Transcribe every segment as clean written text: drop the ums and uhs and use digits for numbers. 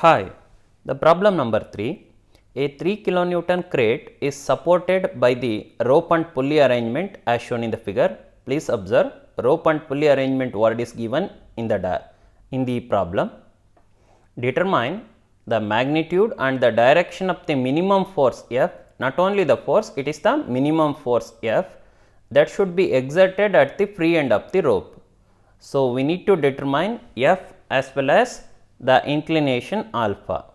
Hi, the problem number 3. A 3 kilonewton crate is supported by the rope and pulley arrangement as shown in the figure. Please observe rope and pulley arrangement word is given in the problem. Determine the magnitude and the direction of the minimum force F, not only the force, it is the minimum force F that should be exerted at the free end of the rope. So, we need to determine F as well as the inclination alpha.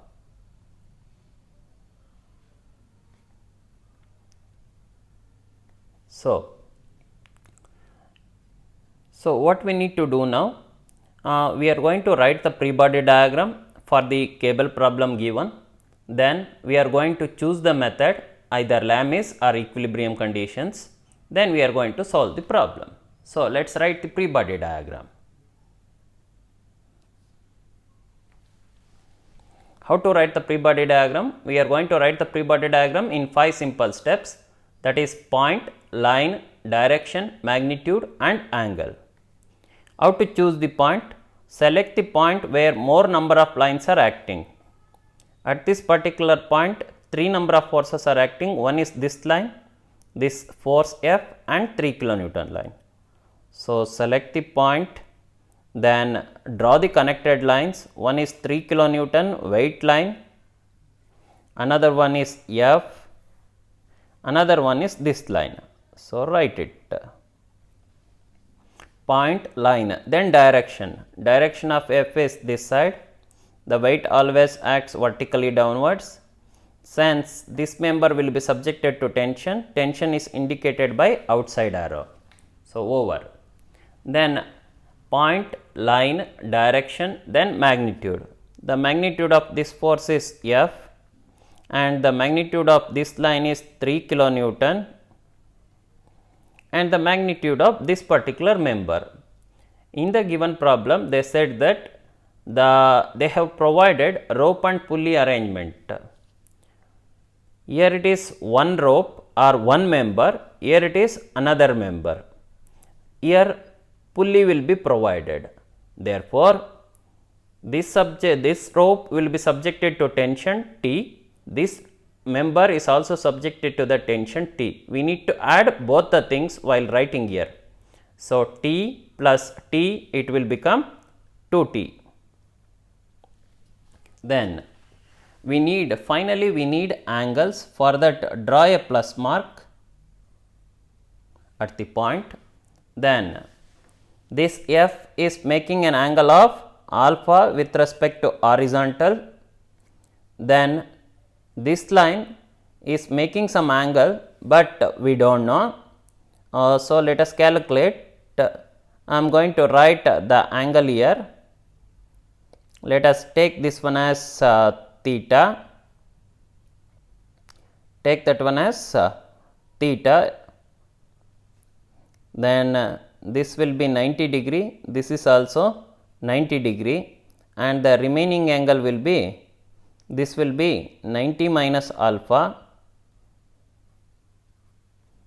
So, what we need to do now, we are going to write the free body diagram for the cable problem given. Then we are going to choose the method either Lami's or equilibrium conditions. Then we are going to solve the problem. So, let us write the free body diagram. How to write the free body diagram? We are going to write the free body diagram in 5 simple steps, that is point, line, direction, magnitude and angle. How to choose the point? Select the point where more number of lines are acting. At this particular point, 3 number of forces are acting. One is this line, this force F and 3 kilonewton line. So, select the point, then draw the connected lines. One is 3 kilonewton weight line, another one is F, another one is this line. So, write it. Point, line, then direction. Direction of F is this side. The weight always acts vertically downwards. Since this member will be subjected to tension, tension is indicated by outside arrow. So, over. Then point, line, direction, then magnitude. The magnitude of this force is F and the magnitude of this line is 3 kilonewton and the magnitude of this particular member. In the given problem, they said that they have provided rope and pulley arrangement. Here it is one rope or one member, here it is another member. Here pulley will be provided. Therefore, this rope will be subjected to tension T, this member is also subjected to the tension T. We need to add both the things while writing here. So, T plus T, it will become 2T. Then finally we need angles. For that, draw a plus mark at the point. Then this F is making an angle of alpha with respect to horizontal. Then this line is making some angle, but we do not know. So, let us calculate. I am going to write the angle here. Let us take this one as theta, take that one as theta, then this will be 90 degree, this is also 90 degree and the remaining angle will be, this will be 90 minus alpha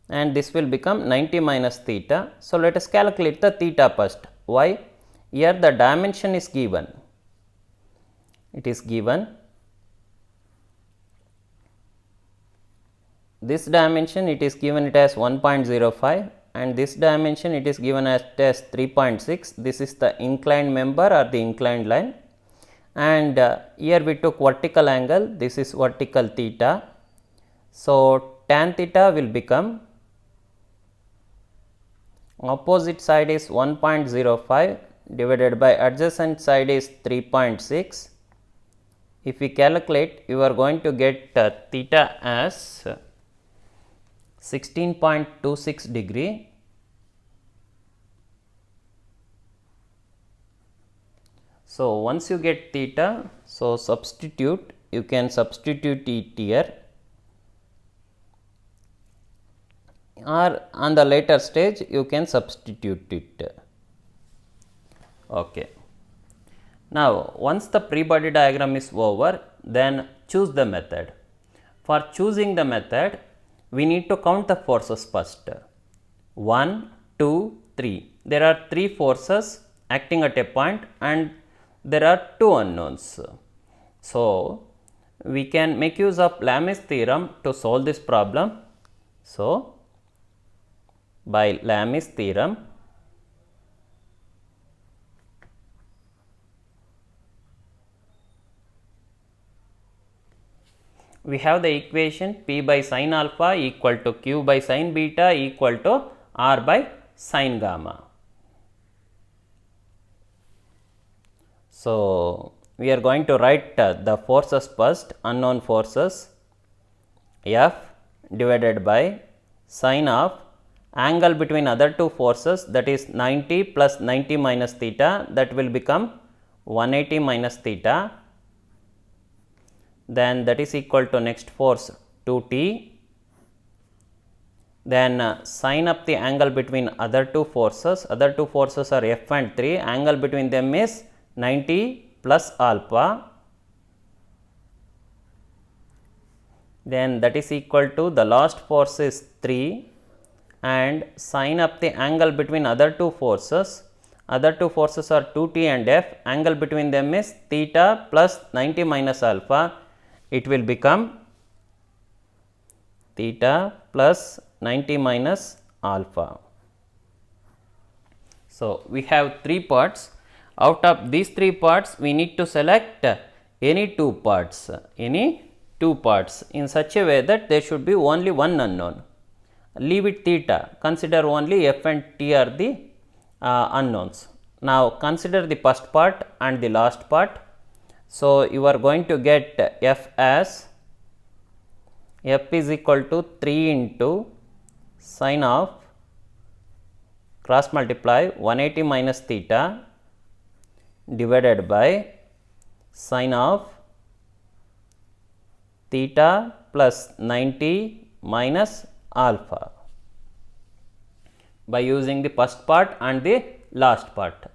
and this will become 90 minus theta. So, let us calculate the theta first. Why? Here the dimension is given. It is given. This dimension it is given it as 1.05 and this dimension it is given as 3.6. This is the inclined member or the inclined line and here we took vertical angle, this is vertical theta. So, tan theta will become, opposite side is 1.05 divided by adjacent side is 3.6. If we calculate, you are going to get theta as 16.26 degree. So, once you get theta, so substitute, you can substitute it here or on the later stage you can substitute it. Okay. Now, once the free body diagram is over, then choose the method. For choosing the method, we need to count the forces first. 1, 2, 3. There are 3 forces acting at a point and there are 2 unknowns. So, we can make use of Lamy's theorem to solve this problem. So, by Lamy's theorem, we have the equation P by sin alpha equal to Q by sin beta equal to R by sin gamma. So, we are going to write the forces first, unknown forces F divided by sin of angle between other two forces, that is 90 plus 90 minus theta, that will become 180 minus theta, then that is equal to next force 2t, then sin up the angle between other two forces are F and 3, angle between them is 90 plus alpha, then that is equal to the last force is 3, and sin up the angle between other two forces are 2t and f, angle between them is theta plus 90 minus alpha, it will become theta plus 90 minus alpha. So, we have 3 parts. Out of these 3 parts, we need to select any 2 parts in such a way that there should be only one unknown. Leave it theta, consider only f and t are the unknowns. Now, consider the first part and the last part. So, you are going to get f as f is equal to 3 into sin of cross multiply 180 minus theta divided by sin of theta plus 90 minus alpha by using the first part and the last part.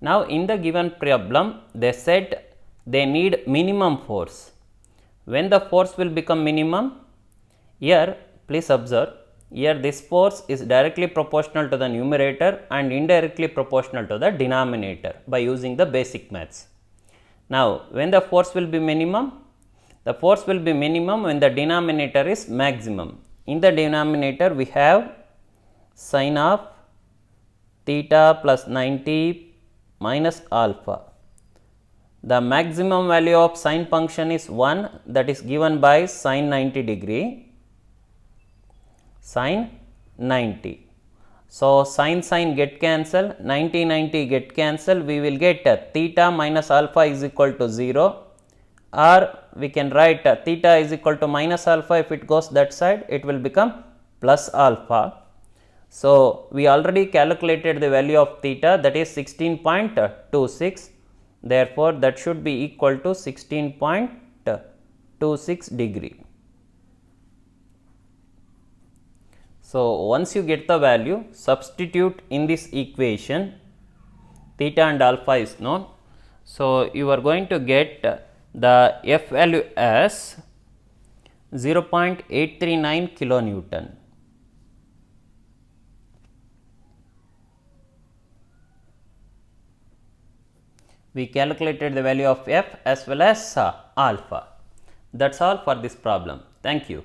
Now, in the given problem, they said they need minimum force. When the force will become minimum? Here, please observe, here this force is directly proportional to the numerator and indirectly proportional to the denominator by using the basic maths. Now, when the force will be minimum? The force will be minimum when the denominator is maximum. In the denominator, we have sin of theta plus 90 minus alpha. The maximum value of sin function is 1, that is given by sin 90 degree, sin 90. So, sin get cancel, 90 get cancel, we will get theta minus alpha is equal to 0, or we can write theta is equal to minus alpha. If it goes that side, it will become plus alpha. So, we already calculated the value of theta, that is 16.26. Therefore, that should be equal to 16.26 degree. So, once you get the value, substitute in this equation, theta and alpha is known. So, you are going to get the F value as 0.839 kilonewton. We calculated the value of f as well as alpha. That is all for this problem. Thank you.